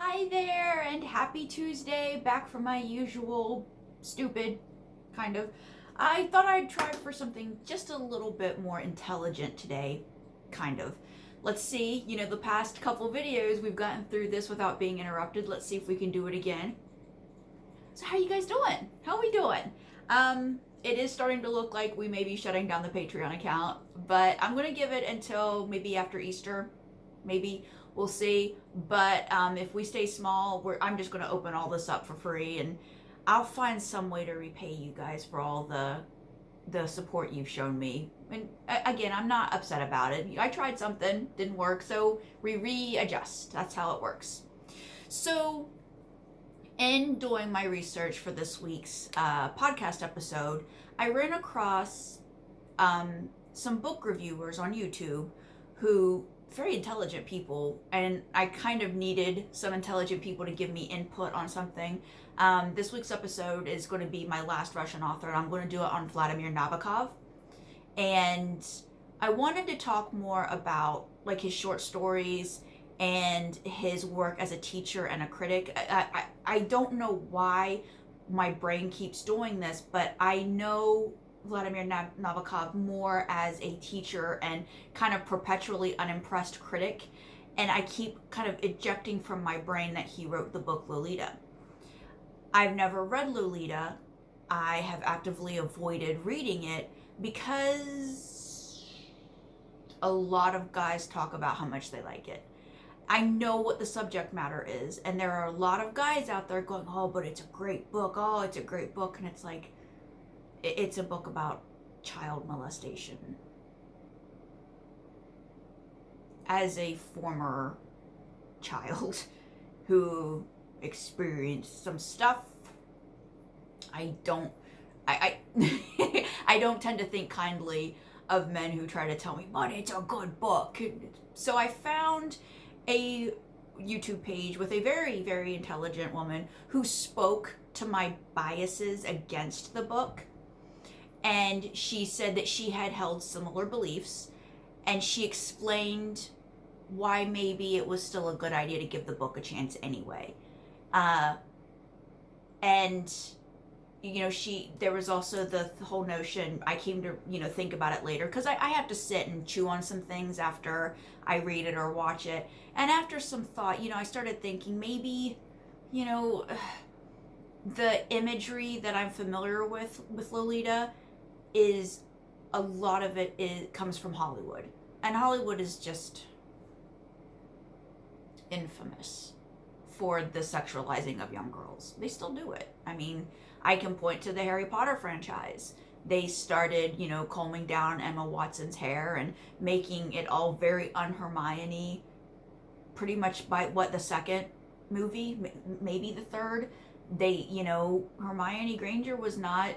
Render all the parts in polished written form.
Hi there, and happy Tuesday. Back from my usual stupid kind of. I thought I'd try for something just a little bit more intelligent today, kind of. Let's see, the past couple videos we've gotten through this without being interrupted. Let's see if we can do it again. So, how you guys doing? How are we doing? It is starting to look like we may be shutting down the Patreon account, but I'm going to give it until maybe after Easter. Maybe we'll see. But if we stay small, I'm just going to open all this up for free, and I'll find some way to repay you guys for all the support you've shown me. And again, I'm not upset about it. I tried something, didn't work, so we readjust. That's how it works. So, in doing my research for this week's podcast episode, I ran across some book reviewers on YouTube who very intelligent people, and I kind of needed some intelligent people to give me input on something. This week's episode is going to be my last Russian author, and I'm going to do it on Vladimir Nabokov. And I wanted to talk more about like his short stories and his work as a teacher and a critic. I don't know why my brain keeps doing this, but I know Vladimir Nabokov more as a teacher and kind of perpetually unimpressed critic, and I keep kind of ejecting from my brain that he wrote the book Lolita. I've never read Lolita. I have actively avoided reading it because a lot of guys talk about how much they like it. I know what the subject matter is, and there are a lot of guys out there going, oh, but it's a great book. Oh, it's a great book. And it's like, it's a book about child molestation. As a former child who experienced some stuff, I don't tend to think kindly of men who try to tell me, but it's a good book. So I found a YouTube page with a very, very intelligent woman who spoke to my biases against the book. And she said that she had held similar beliefs, and she explained why maybe it was still a good idea to give the book a chance anyway. And there was also the whole notion, I came to, think about it later, because I have to sit and chew on some things after I read it or watch it. And after some thought, I started thinking maybe, the imagery that I'm familiar with Lolita is, a lot of it comes from Hollywood. And Hollywood is just infamous for the sexualizing of young girls. They still do it. I mean, I can point to the Harry Potter franchise. They started, combing down Emma Watson's hair and making it all very un-Hermione pretty much by, the second movie, maybe the third. Hermione Granger was not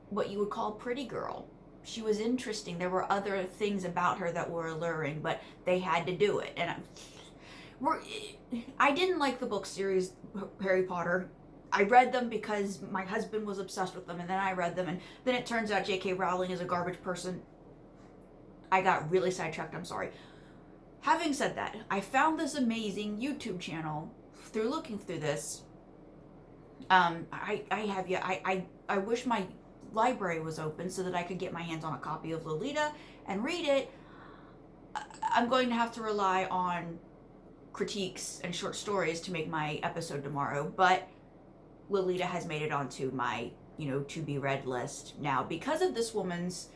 what you would call pretty girl. She was interesting. There were other things about her that were alluring, but they had to do it. And I didn't like the book series Harry Potter. I read them because my husband was obsessed with them, and then I read them, and then it turns out J.K. Rowling is a garbage person. I got really sidetracked, I'm sorry. Having said that, I found this amazing YouTube channel through looking through this. I wish my library was open so that I could get my hands on a copy of Lolita and read it. I'm going to have to rely on critiques and short stories to make my episode tomorrow, but Lolita has made it onto my, to be read list now because of this woman's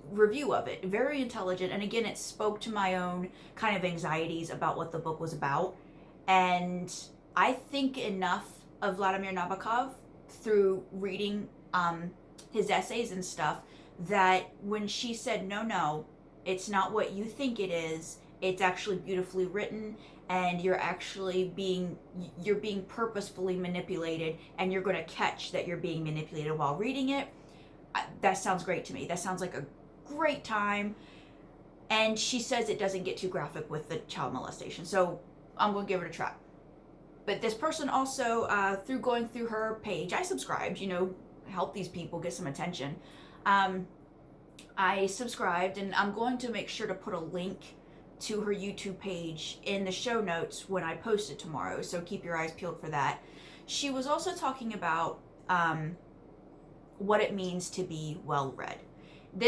review of it. Very intelligent, and again, it spoke to my own kind of anxieties about what the book was about. And I think enough of Vladimir Nabokov through reading his essays and stuff that when she said, no, it's not what you think it is, it's actually beautifully written, and you're being purposefully manipulated, and you're going to catch that you're being manipulated while reading it. That sounds great to me. That sounds like a great time. And she says it doesn't get too graphic with the child molestation, so I'm going to give it a try. But this person also, through going through her page, I subscribed, help these people get some attention. I subscribed, and I'm going to make sure to put a link to her YouTube page in the show notes when I post it tomorrow, so keep your eyes peeled for that. She was also talking about what it means to be well-read.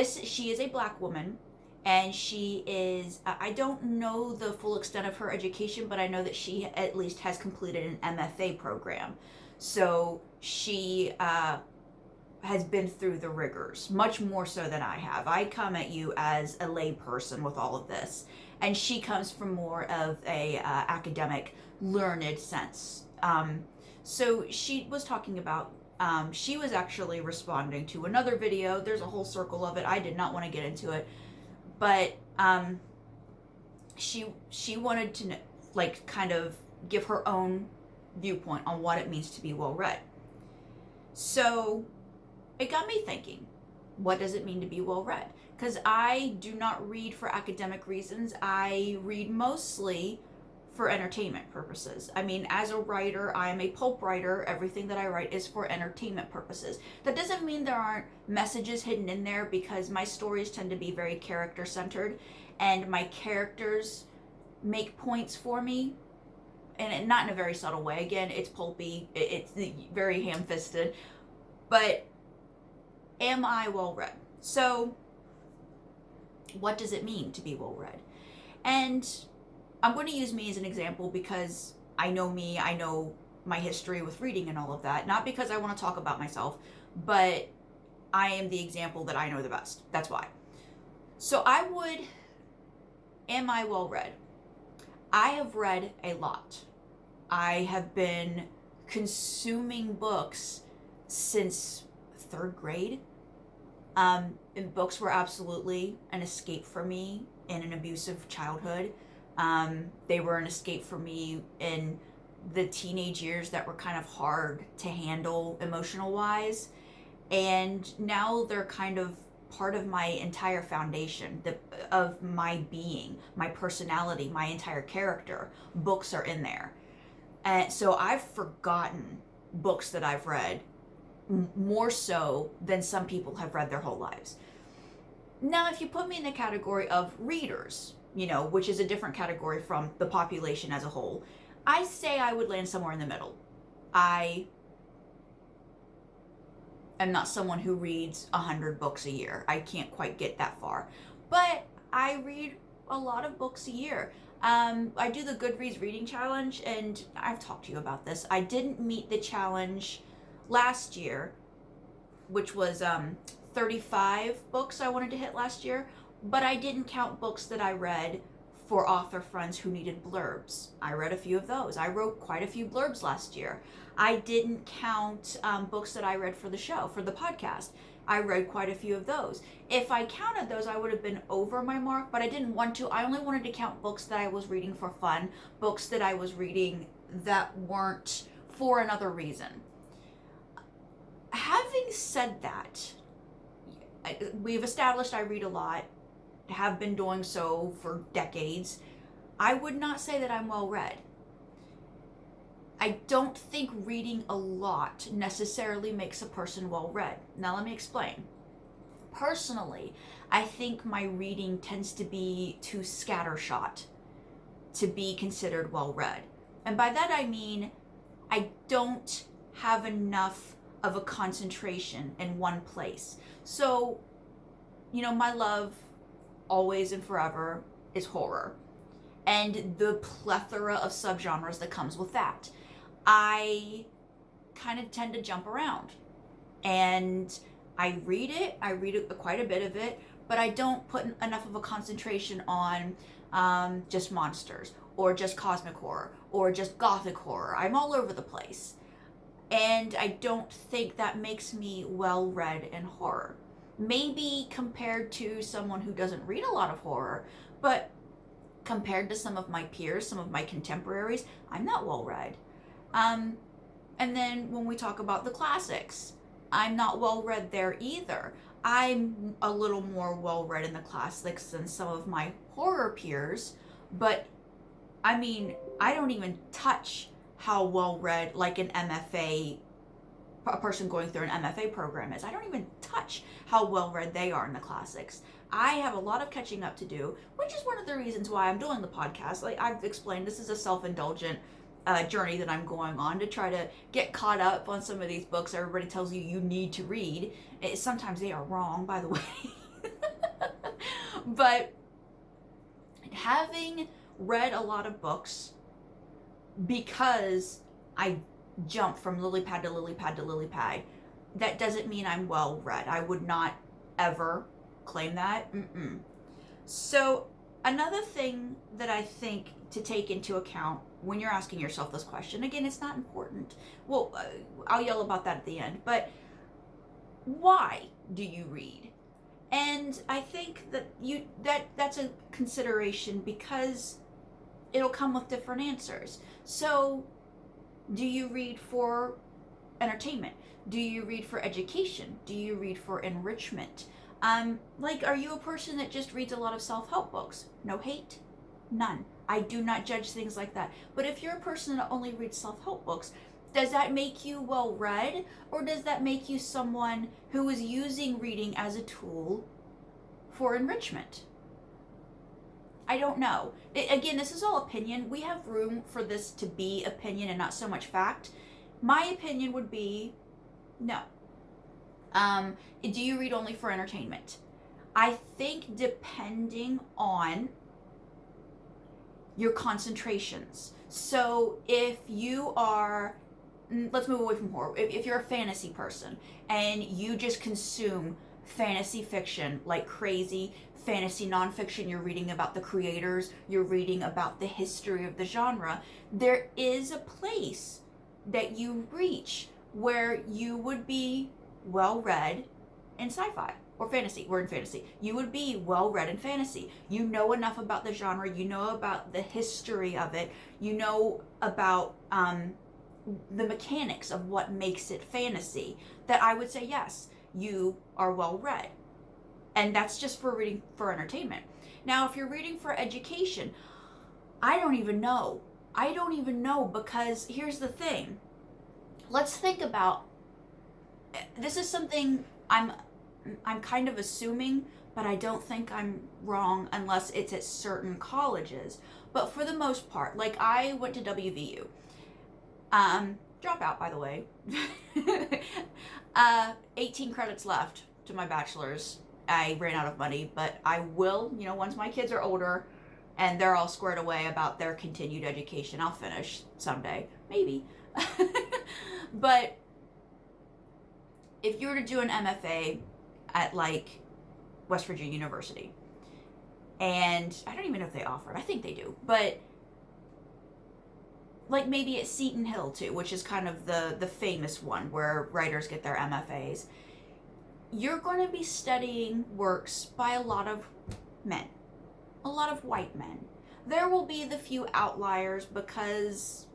She is a Black woman, and she is, I don't know the full extent of her education, but I know that she at least has completed an MFA program. So she has been through the rigors, much more so than I have. I come at you as a lay person with all of this, and she comes from more of a academic, learned sense. So she was talking about, she was actually responding to another video. There's a whole circle of it. I did not want to get into it, but she wanted to like kind of give her own viewpoint on what it means to be well read. So it got me thinking, what does it mean to be well read? Because I do not read for academic reasons. I read mostly for entertainment purposes. I mean, as a writer, I am a pulp writer. Everything that I write is for entertainment purposes. That doesn't mean there aren't messages hidden in there, because my stories tend to be very character centered, and my characters make points for me, and not in a very subtle way. Again, it's pulpy, it's very ham-fisted, but am I well read? So what does it mean to be well read? And I'm going to use me as an example because I know me, I know my history with reading and all of that. Not because I want to talk about myself, but I am the example that I know the best. That's why. So am I well read? I have read a lot. I have been consuming books since 3rd grade. And books were absolutely an escape for me in an abusive childhood. They were an escape for me in the teenage years that were kind of hard to handle emotional wise. And now they're kind of part of my entire foundation, of my being, my personality, my entire character. Books are in there. And so I've forgotten books that I've read more so than some people have read their whole lives. Now, if you put me in the category of readers, which is a different category from the population as a whole, I say I would land somewhere in the middle. I am not someone who reads 100 books a year. I can't quite get that far. But I read a lot of books a year. I do the Goodreads reading challenge, and I've talked to you about this. I didn't meet the challenge last year, which was 35 books I wanted to hit last year, but I didn't count books that I read for author friends who needed blurbs. I read a few of those. I wrote quite a few blurbs last year. I didn't count books that I read for the show, for the podcast. I read quite a few of those. If I counted those, I would have been over my mark, but I didn't want to. I only wanted to count books that I was reading for fun, books that I was reading that weren't for another reason. Having said that, we've established I read a lot, have been doing so for decades. I would not say that I'm well read. I don't think reading a lot necessarily makes a person well read. Now let me explain. Personally, I think my reading tends to be too scattershot to be considered well read. And by that I mean I don't have enough of a concentration in one place. So, my love always and forever is horror, and the plethora of subgenres that comes with that. I kind of tend to jump around, and I read it quite a bit of it, but I don't put enough of a concentration on just monsters or just cosmic horror or just gothic horror. I'm all over the place, and I don't think that makes me well read in horror. Maybe compared to someone who doesn't read a lot of horror, but compared to some of my peers, some of my contemporaries, I'm not well read. And then when we talk about the classics, I'm not well read there either. I'm a little more well read in the classics than some of my horror peers, but I mean, I don't even touch how well read like an MFA a person going through an MFA program is. I don't even touch how well read they are in the classics. I have a lot of catching up to do, which is one of the reasons why I'm doing the podcast. Like I've explained, this is a self-indulgent journey that I'm going on to try to get caught up on some of these books everybody tells you need to read. Sometimes they are wrong, by the way. But having read a lot of books, because I jump from lily pad to lily pad to lily pad, that doesn't mean I'm well read. I would not ever claim that. So another thing that I think to take into account when you're asking yourself this question, again, it's not important. Well, I'll yell about that at the end, but why do you read? And I think that that's a consideration, because it'll come with different answers. So, do you read for entertainment? Do you read for education? Do you read for enrichment? Like, are you a person that just reads a lot of self-help books? No hate, none. I do not judge things like that. But if you're a person that only reads self-help books, does that make you well-read, or does that make you someone who is using reading as a tool for enrichment? I don't know. Again, this is all opinion. We have room for this to be opinion and not so much fact. My opinion would be no. Do you read only for entertainment? I think depending on your concentrations. So if you are, let's move away from horror. If you're a fantasy person and you just consume fantasy fiction like crazy, fantasy nonfiction, you're reading about the creators, you're reading about the history of the genre, there is a place that you reach where you would be well read in sci-fi or fantasy. We're in fantasy. You would be well read in fantasy. You know enough about the genre, you know about the history of it, you know about the mechanics of what makes it fantasy, that I would say yes, you are well read. And that's just for reading for entertainment. Now, if you're reading for education, I don't even know. Because here's the thing. Let's think about, this is something I'm kind of assuming, but I don't think I'm wrong unless it's at certain colleges. But for the most part, like I went to WVU. Drop out, by the way. 18 credits left to my bachelor's. I ran out of money, but I will, once my kids are older and they're all squared away about their continued education, I'll finish someday. Maybe. But if you were to do an MFA at like West Virginia University, and I don't even know if they offer it, I think they do, but like maybe at Seton Hill too, which is kind of the famous one where writers get their MFAs, you're going to be studying works by a lot of men, a lot of white men. There will be the few outliers because,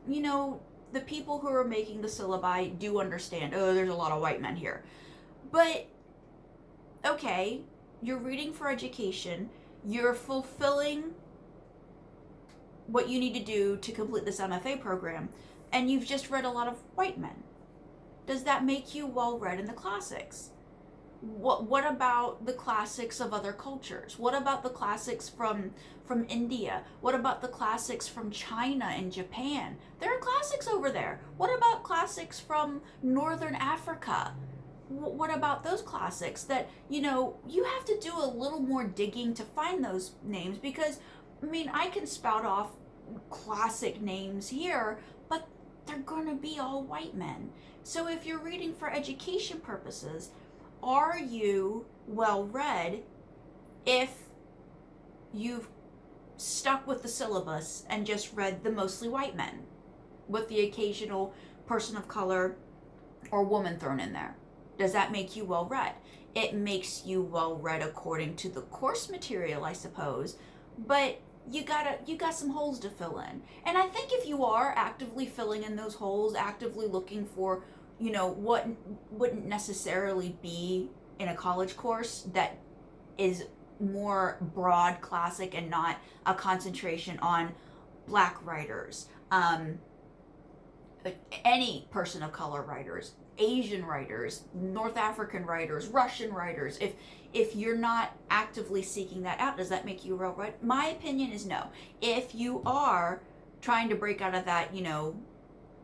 the people who are making the syllabi do understand, oh, there's a lot of white men here. But, okay, you're reading for education, you're fulfilling what you need to do to complete this MFA program, and you've just read a lot of white men. Does that make you well read in the classics? What about the classics of other cultures? What about the classics from India? What about the classics from China and Japan? There are classics over there. What about classics from Northern Africa? What about those classics that, you have to do a little more digging to find those names, because, I can spout off classic names here, but they're going to be all white men. So if you're reading for education purposes, are you well read if you've stuck with the syllabus and just read the mostly white men with the occasional person of color or woman thrown in there? Does that make you well read? It makes you well read according to the course material, I suppose, but you got some holes to fill in. And I think if you are actively filling in those holes, actively looking for what wouldn't necessarily be in a college course that is more broad classic and not a concentration on black writers, any person of color writers, Asian writers, North African writers, Russian writers. If you're not actively seeking that out, does that make you well-read? My opinion is no. If you are trying to break out of that,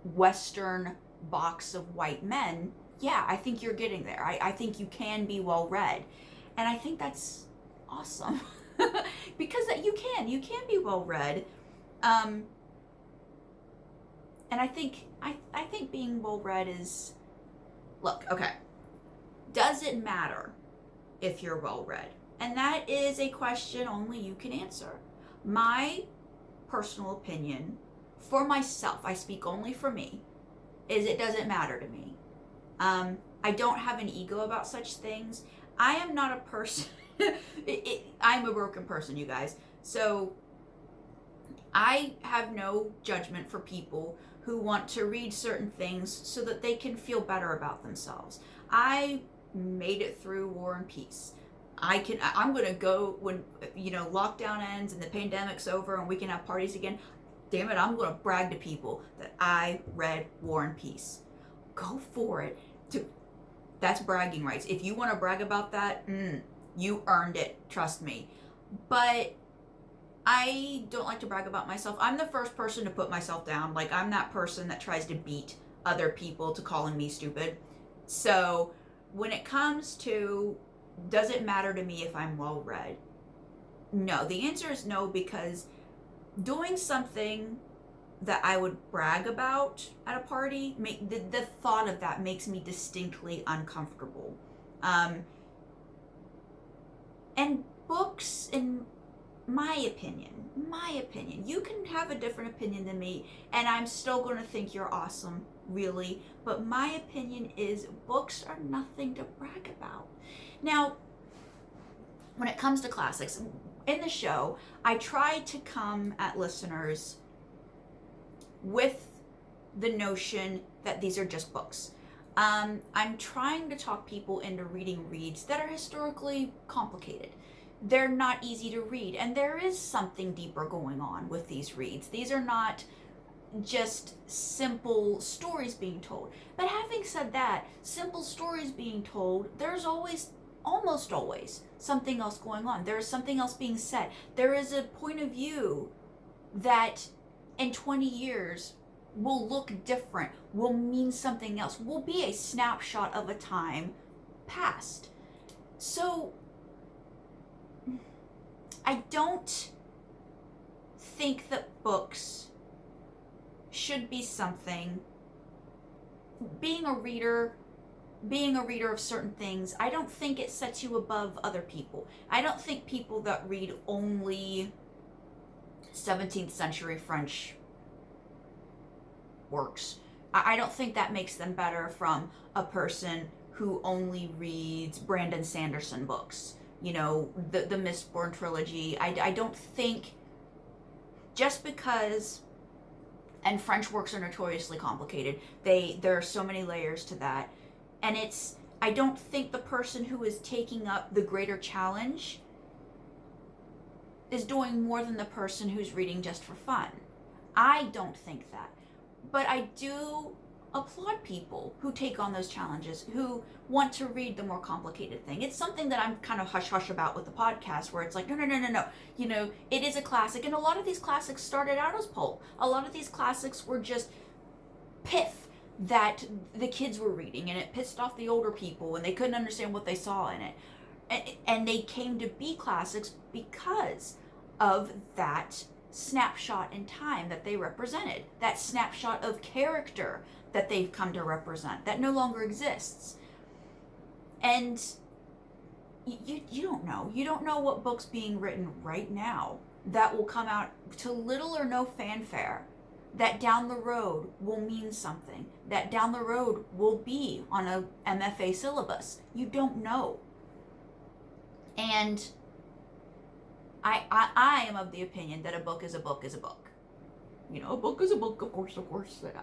Western box of white men, yeah, I think you're getting there. I think you can be well-read. And I think that's awesome. Because that you can be well-read. And I think being well-read is, look, okay, does it matter if you're well-read? And that is a question only you can answer. My personal opinion, for myself, I speak only for me, is it doesn't matter to me. I don't have an ego about such things. I am not a person, I'm a broken person, you guys. So I have no judgment for people who want to read certain things so that they can feel better about themselves. I made it through War and Peace. I'm going to go when, lockdown ends and the pandemic's over and we can have parties again. Damn it, I'm going to brag to people that I read War and Peace. Go for it. That's bragging rights. If you want to brag about that, you earned it. Trust me. But I don't like to brag about myself. I'm the first person to put myself down. Like, I'm that person that tries to beat other people to calling me stupid. So when it comes to, does it matter to me if I'm well read? No. The answer is no, because doing something that I would brag about at a party, the thought of that makes me distinctly uncomfortable. And books, in my opinion, you can have a different opinion than me, and I'm still going to think you're awesome, really. But my opinion is books are nothing to brag about. Now, when it comes to classics, in the show, I try to come at listeners with the notion that these are just books. I'm trying to talk people into reading reads that are historically complicated. They're not easy to read, and there is something deeper going on with these reads. These are not just simple stories being told. But having said that, simple stories being told, there's almost always something else going on. There is something else being said. There is a point of view that in 20 years will look different, will mean something else, will be a snapshot of a time past. So I don't think that books should be something, being a reader of certain things, I don't think it sets you above other people. I don't think people that read only 17th century French works, I don't think that makes them better from a person who only reads Brandon Sanderson books. The Mistborn trilogy. I don't think just because, and French works are notoriously complicated. There are so many layers to that. And I don't think the person who is taking up the greater challenge is doing more than the person who's reading just for fun. I don't think that. But I do applaud people who take on those challenges, who want to read the more complicated thing. It's something that I'm kind of hush-hush about with the podcast, where it's like, no. It is a classic, and a lot of these classics started out as pulp. A lot of these classics were just pith that the kids were reading, and it pissed off the older people, and they couldn't understand what they saw in it. And they came to be classics because of that snapshot in time that they represented, that snapshot of character that they've come to represent, that no longer exists. And you don't know what book's being written right now that will come out to little or no fanfare, that down the road will mean something, that down the road will be on a MFA syllabus. You don't know. And I am of the opinion that a book is a book is a book. A book is a book, of course.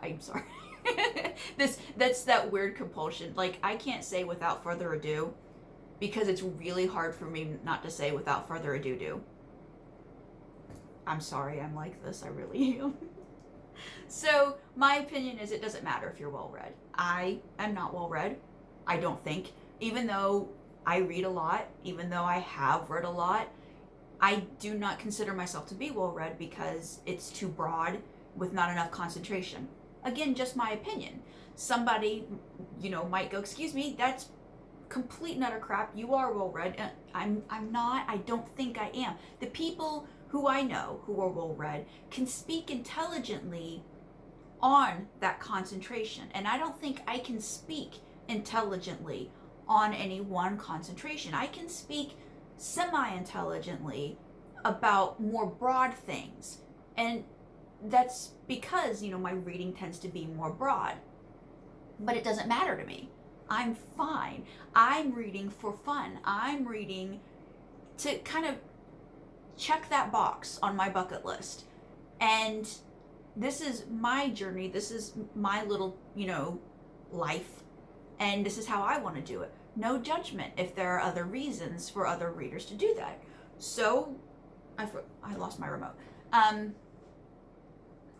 I'm sorry. That's that weird compulsion. Like, I can't say without further ado, because it's really hard for me not to say without further ado. I'm sorry I'm like this, I really am. So my opinion is it doesn't matter if you're well read. I am not well read. I don't think. Even though I read a lot, even though I have read a lot, I do not consider myself to be well read because it's too broad with not enough concentration. Again, just my opinion. Somebody, might go, excuse me, that's complete and utter crap. You are well read. I'm not. I don't think I am. The people who I know who are well read can speak intelligently on that concentration. And I don't think I can speak intelligently on any one concentration. I can speak semi-intelligently about more broad things. And that's because, my reading tends to be more broad. But it doesn't matter to me. I'm fine. I'm reading for fun. I'm reading to kind of check that box on my bucket list. And this is my journey. This is my little, life. And this is how I want to do it. No judgment if there are other reasons for other readers to do that. So, I lost my remote.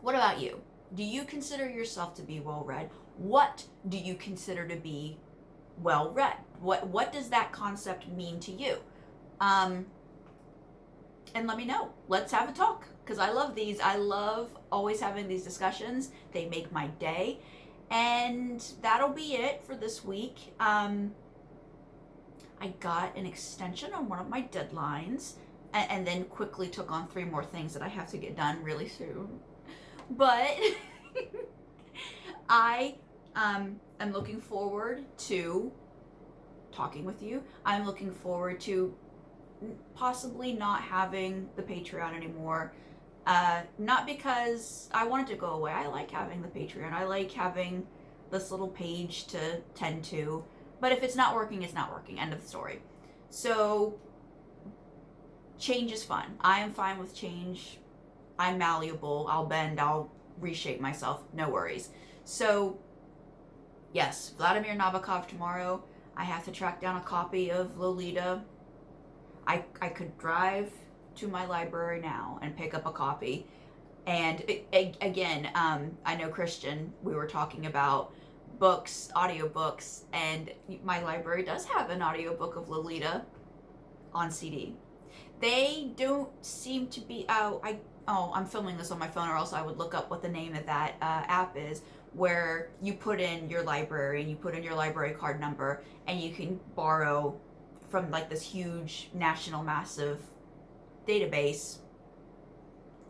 What about you? Do you consider yourself to be well-read? What do you consider to be well-read? What does that concept mean to you? And let me know. Let's have a talk, because I love these. I love always having these discussions. They make my day. And that'll be it for this week. I got an extension on one of my deadlines, and then quickly took on 3 more things that I have to get done really soon. But I am looking forward to talking with you. I'm looking forward to possibly not having the Patreon anymore. Not because I want it to go away. I like having the Patreon. I like having this little page to tend to. But if it's not working, it's not working. End of the story. So, change is fun. I am fine with change. I'm malleable. I'll bend. I'll reshape myself. No worries. So, yes, Vladimir Nabokov tomorrow. I have to track down a copy of Lolita. I could drive to my library now and pick up a copy. And again, I know Christian, we were talking about books, audiobooks, and my library does have an audiobook of Lolita on CD. They don't seem to be I'm filming this on my phone, or else I would look up what the name of that app is, where you put in your library and you put in your library card number, and you can borrow from like this huge national massive database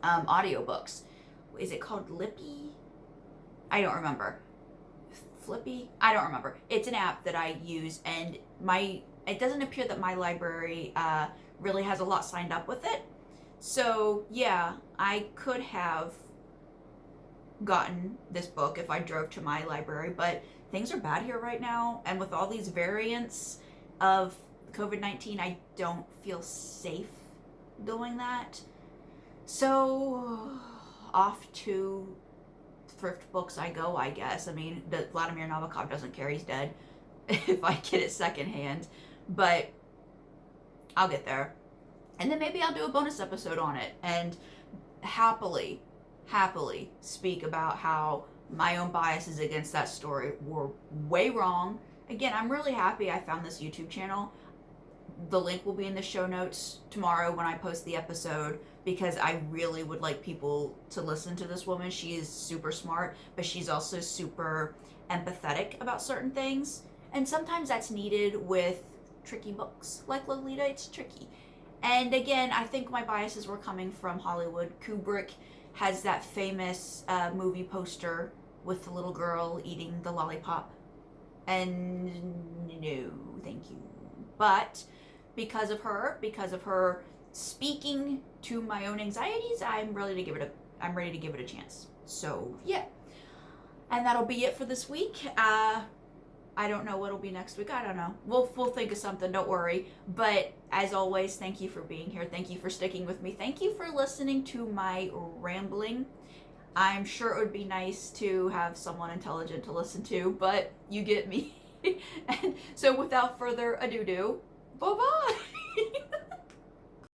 audiobooks. Is it called Lippy? I don't remember. Flippy? I don't remember. It's an app that I use, and it doesn't appear that my library really has a lot signed up with it. So yeah, I could have gotten this book if I drove to my library, but things are bad here right now, and with all these variants of COVID-19, I don't feel safe doing that. So off to thrift books I go, I guess. I mean, Vladimir Nabokov doesn't care, he's dead if I get it secondhand, but I'll get there. And then maybe I'll do a bonus episode on it and happily speak about how my own biases against that story were way wrong. Again, I'm really happy I found this YouTube channel. The link will be in the show notes tomorrow when I post the episode, because I really would like people to listen to this woman. She is super smart, but she's also super empathetic about certain things. And sometimes that's needed with tricky books. Like Lolita, it's tricky. And again, I think my biases were coming from Hollywood. Kubrick has that famous movie poster with the little girl eating the lollipop. And no, thank you. But because of her speaking to my own anxieties, I'm ready to give it a chance. So yeah. And that'll be it for this week. I don't know what'll be next week. I don't know. We'll think of something. Don't worry. But as always, thank you for being here. Thank you for sticking with me. Thank you for listening to my rambling. I'm sure it would be nice to have someone intelligent to listen to, but you get me. And so without further ado, bye-bye.